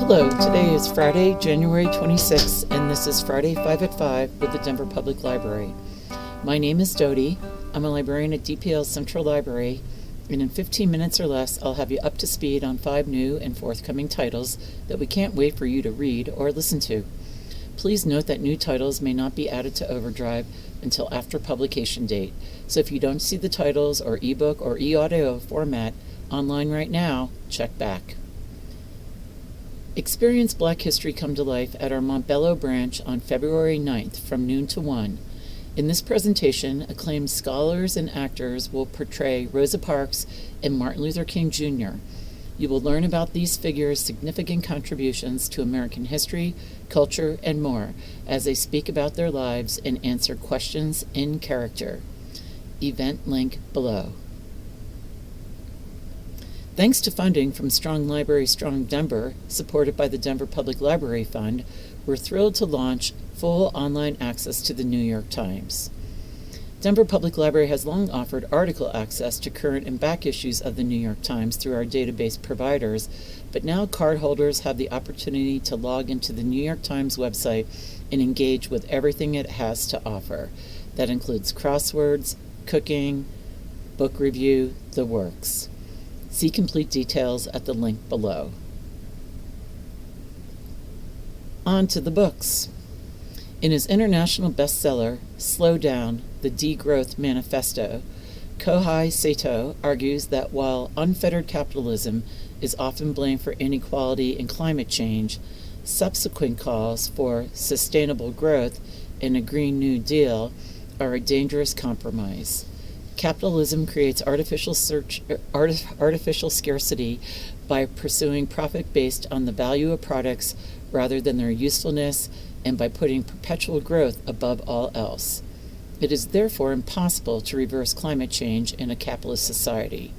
Hello, today is Friday, January 26th, and this is Friday 5 at 5 with the Denver Public Library. My name is Dodie. I'm a librarian at DPL's Central Library, and in 15 minutes or less, I'll have you up to speed on 5 new and forthcoming titles that we can't wait for you to read or listen to. Please note that new titles may not be added to Overdrive until after publication date, so if you don't see the titles or ebook or e-audio format online right now, check back. Experience Black History come to life at our Montbello branch on February 9th from noon to 1. In this presentation, acclaimed scholars and actors will portray Rosa Parks and Martin Luther King Jr. You will learn about these figures' significant contributions to American history, culture, and more as they speak about their lives and answer questions in character. Event link below. Thanks to funding from Strong Library Strong Denver, supported by the Denver Public Library Fund, we're thrilled to launch full online access to the New York Times. Denver Public Library has long offered article access to current and back issues of the New York Times through our database providers, but now cardholders have the opportunity to log into the New York Times website and engage with everything it has to offer. That includes crosswords, cooking, book review, the works. See complete details at the link below. On to the books. In his international bestseller, Slow Down, The Degrowth Manifesto, Kohei Sato argues that while unfettered capitalism is often blamed for inequality and climate change, subsequent calls for sustainable growth and a Green New Deal are a dangerous compromise. Capitalism creates artificial scarcity by pursuing profit based on the value of products rather than their usefulness and by putting perpetual growth above all else. It is therefore impossible to reverse climate change in a capitalist society.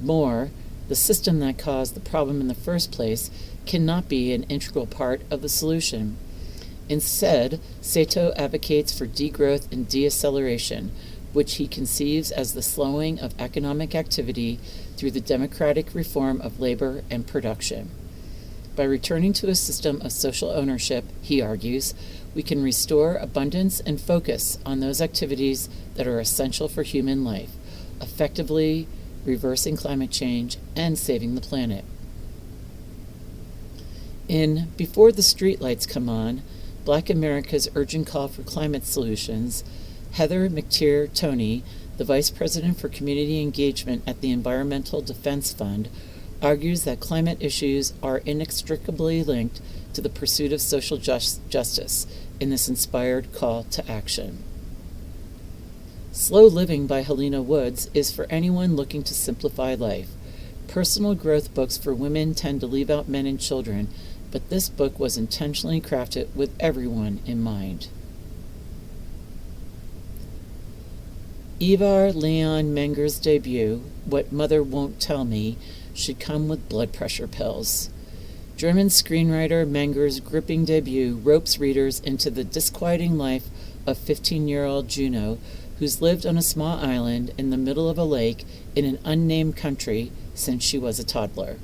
More, the system that caused the problem in the first place cannot be an integral part of the solution. Instead, Sato advocates for degrowth and deacceleration, which he conceives as the slowing of economic activity through the democratic reform of labor and production. By returning to a system of social ownership, he argues, we can restore abundance and focus on those activities that are essential for human life, effectively reversing climate change and saving the planet. In Before the Streetlights Come On, Black America's Urgent Call for Climate Solutions, Heather McTeer-Toney, the Vice President for Community Engagement at the Environmental Defense Fund, argues that climate issues are inextricably linked to the pursuit of social justice in this inspired call to action. Slow Living by Helena Woods is for anyone looking to simplify life. Personal growth books for women tend to leave out men and children, but this book was intentionally crafted with everyone in mind. Ivar Leon Menger's debut, What Mother Won't Tell Me, should come with blood pressure pills. German screenwriter Menger's gripping debut ropes readers into the disquieting life of 15-year-old Juno, who's lived on a small island in the middle of a lake in an unnamed country since she was a toddler.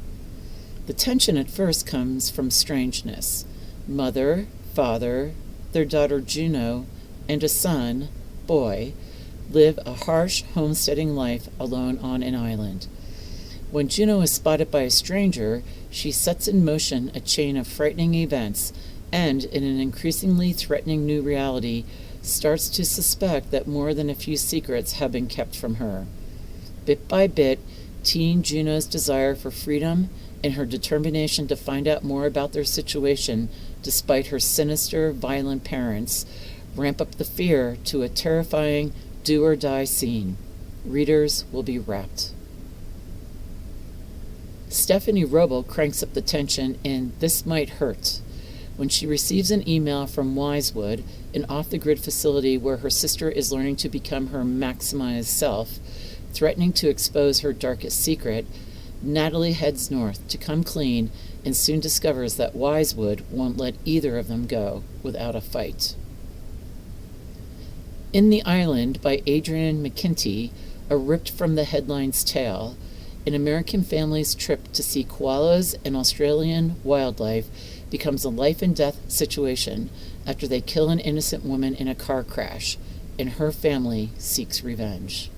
The tension at first comes from strangeness. Mother, father, their daughter Juno, and a son, boy, live a harsh homesteading life alone on an island. When Juno is spotted by a stranger, she sets in motion a chain of frightening events and, in an increasingly threatening new reality, starts to suspect that more than a few secrets have been kept from her. Bit by bit, teen Juno's desire for freedom and her determination to find out more about their situation, despite her sinister, violent parents, ramp up the fear to a terrifying do-or-die scene. Readers will be rapt. Stephanie Roble cranks up the tension in This Might Hurt when she receives an email from Wisewood, an off-the-grid facility where her sister is learning to become her maximized self, threatening to expose her darkest secret. Natalie heads north to come clean and soon discovers that Wisewood won't let either of them go without a fight. In the Island by Adrian McKinty, a ripped from the headline's tale, An American family's trip to see koalas and Australian wildlife becomes a life and death situation after they kill an innocent woman in a car crash, and her family seeks revenge.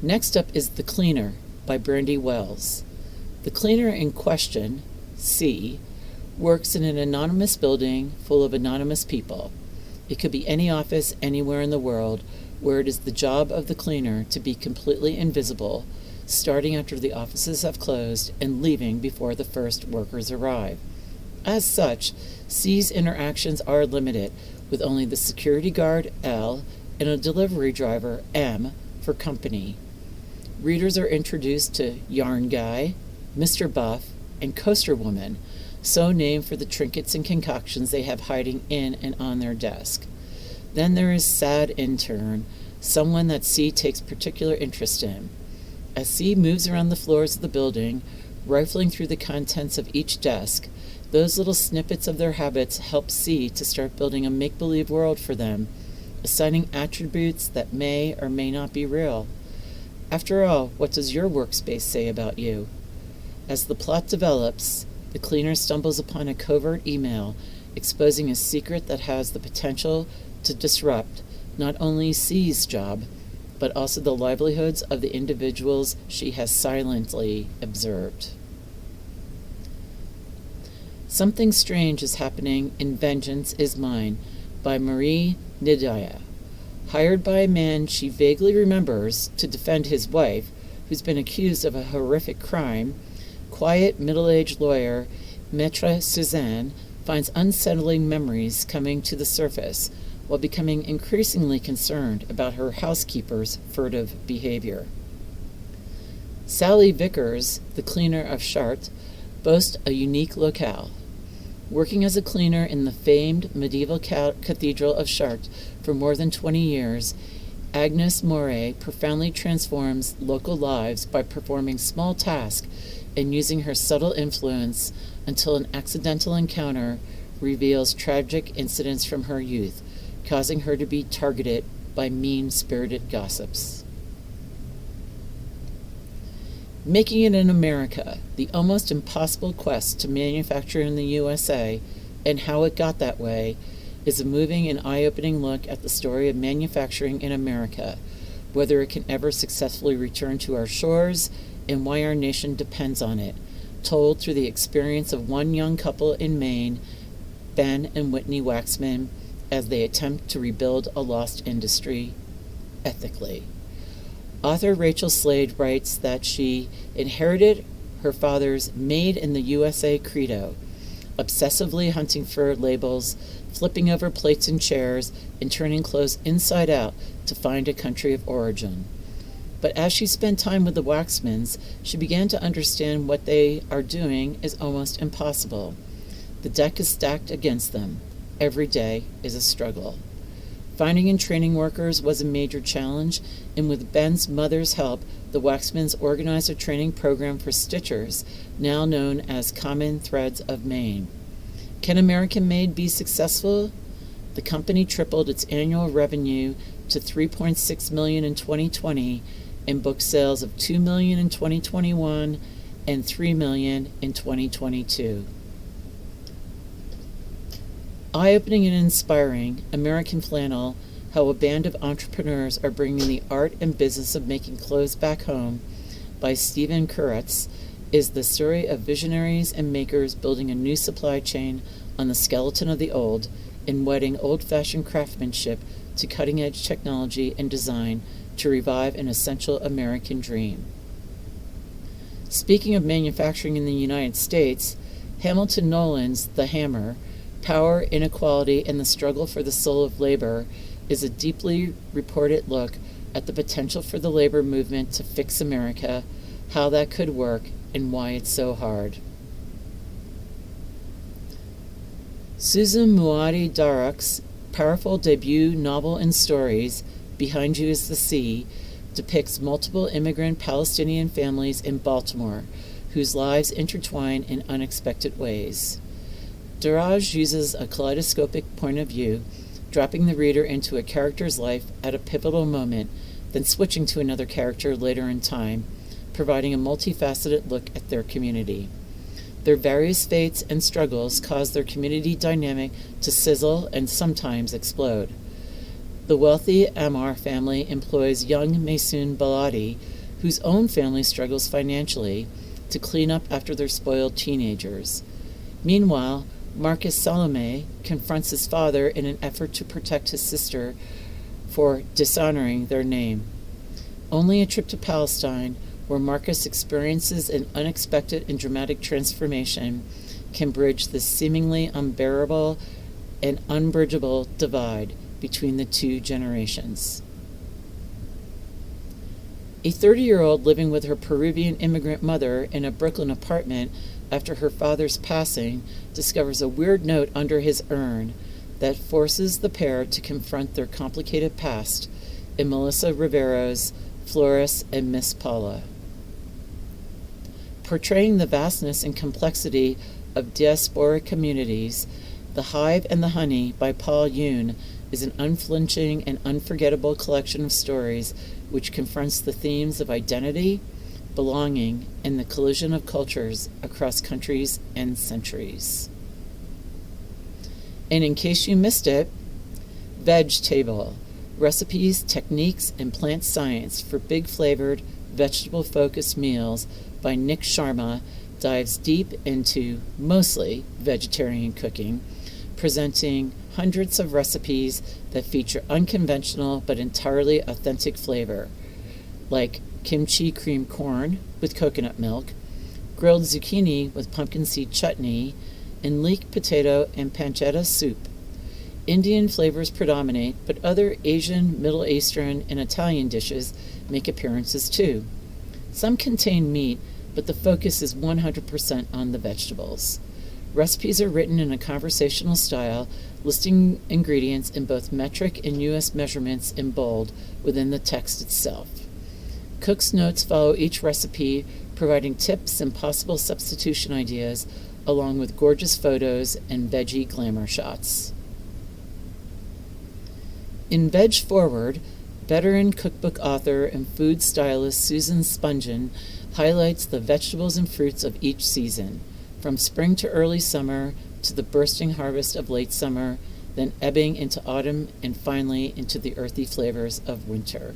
Next up is The Cleaner by Brandy Wells. The cleaner in question, C, works in an anonymous building full of anonymous people. It could be any office anywhere in the world where it is the job of the cleaner to be completely invisible, starting after the offices have closed and leaving before the first workers arrive. As such, C's interactions are limited, with only the security guard, L, and a delivery driver, M, for company. Readers are introduced to Yarn Guy, Mr. Buff, and Coaster Woman, so named for the trinkets and concoctions they have hiding in and on their desk. Then there is Sad Intern, someone that C takes particular interest in. As C moves around the floors of the building, rifling through the contents of each desk, those little snippets of their habits help C to start building a make-believe world for them, assigning attributes that may or may not be real. After all, what does your workspace say about you? As the plot develops, the cleaner stumbles upon a covert email exposing a secret that has the potential to disrupt not only C's job, but also the livelihoods of the individuals she has silently observed. Something Strange is Happening in Vengeance Is Mine by Marie Nidia. Hired by a man she vaguely remembers to defend his wife, who's been accused of a horrific crime, quiet middle-aged lawyer Maître Suzanne finds unsettling memories coming to the surface while becoming increasingly concerned about her housekeeper's furtive behavior. Sally Vickers, the cleaner of Chartres, boasts a unique locale. Working as a cleaner in the famed medieval cathedral of Chartres for more than 20 years, Agnes Moret profoundly transforms local lives by performing small tasks and using her subtle influence until an accidental encounter reveals tragic incidents from her youth, causing her to be targeted by mean-spirited gossips. Making It in America, the almost impossible quest to manufacture in the USA and how it got that way, is a moving and eye-opening look at the story of manufacturing in America, whether it can ever successfully return to our shores and why our nation depends on it, told through the experience of one young couple in Maine, Ben and Whitney Waxman, as they attempt to rebuild a lost industry ethically. Author Rachel Slade writes that she inherited her father's Made in the USA credo, obsessively hunting for labels, flipping over plates and chairs, and turning clothes inside out to find a country of origin. But as she spent time with the Waxmans, she began to understand what they are doing is almost impossible. The deck is stacked against them. Every day is a struggle. Finding and training workers was a major challenge, and with Ben's mother's help, the Waxmans organized a training program for stitchers, now known as Common Threads of Maine. Can American Made be successful? The company tripled its annual revenue to $3.6 million in 2020 and booked sales of $2 million in 2021 and $3 million in 2022. Eye-opening and inspiring, American Flannel, How a Band of Entrepreneurs Are Bringing the Art and Business of Making Clothes Back Home by Stephen Kuretz, is the story of visionaries and makers building a new supply chain on the skeleton of the old and wedding old-fashioned craftsmanship to cutting-edge technology and design to revive an essential American dream. Speaking of manufacturing in the United States, Hamilton Nolan's The Hammer, Power, Inequality, and the Struggle for the Soul of Labor is a deeply reported look at the potential for the labor movement to fix America, how that could work, and why it's so hard. Susan Muaddi Darroch's powerful debut novel and stories, Behind You is the Sea, depicts multiple immigrant Palestinian families in Baltimore whose lives intertwine in unexpected ways. Darroch uses a kaleidoscopic point of view, dropping the reader into a character's life at a pivotal moment then switching to another character later in time, providing a multifaceted look at their community. Their various fates and struggles cause their community dynamic to sizzle and sometimes explode. The wealthy Amar family employs young Maysoon Baladi, whose own family struggles financially, to clean up after their spoiled teenagers. Meanwhile, Marcus Salome confronts his father in an effort to protect his sister for dishonoring their name. Only a trip to Palestine, where Marcus experiences an unexpected and dramatic transformation, can bridge the seemingly unbearable and unbridgeable divide between the two generations. A 30-year-old living with her Peruvian immigrant mother in a Brooklyn apartment after her father's passing discovers a weird note under his urn that forces the pair to confront their complicated past in Melissa Rivero's Flores and Miss Paula. Portraying the vastness and complexity of diasporic communities, The Hive and the Honey by Paul Yoon is an unflinching and unforgettable collection of stories which confronts the themes of identity, belonging, and the collision of cultures across countries and centuries. And in case you missed it, Veg Table, Recipes, Techniques, and Plant Science for Big Flavored, Vegetable-Focused Meals by Nick Sharma dives deep into mostly vegetarian cooking, presenting hundreds of recipes that feature unconventional but entirely authentic flavor, like kimchi cream corn with coconut milk, grilled zucchini with pumpkin seed chutney, and leek potato and pancetta soup. Indian flavors predominate, but other Asian, Middle Eastern, and Italian dishes make appearances too. Some contain meat, but the focus is 100% on the vegetables. Recipes are written in a conversational style, listing ingredients in both metric and U.S. measurements in bold within the text itself. Cook's notes follow each recipe, providing tips and possible substitution ideas, along with gorgeous photos and veggie glamour shots. In Veg Forward, veteran cookbook author and food stylist Susan Spungen highlights the vegetables and fruits of each season, from spring to early summer to the bursting harvest of late summer, then ebbing into autumn and finally into the earthy flavors of winter.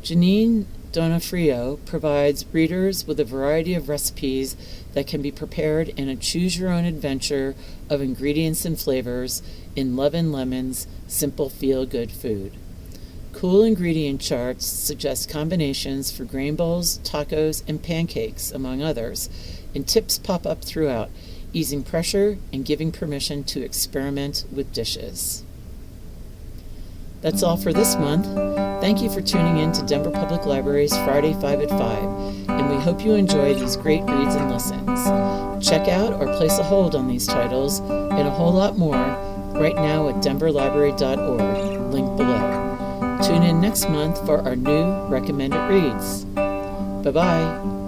Janine Donofrio provides readers with a variety of recipes that can be prepared in a choose-your-own adventure of ingredients and flavors in Love and Lemon's simple feel-good food. Cool ingredient charts suggest combinations for grain bowls, tacos, and pancakes, among others, and tips pop up throughout, easing pressure and giving permission to experiment with dishes. That's all for this month. Thank you for tuning in to Denver Public Library's Friday 5 at 5, and we hope you enjoy these great reads and listens. Check out or place a hold on these titles and a whole lot more right now at denverlibrary.org, link below. Tune in next month for our new recommended reads. Bye-bye.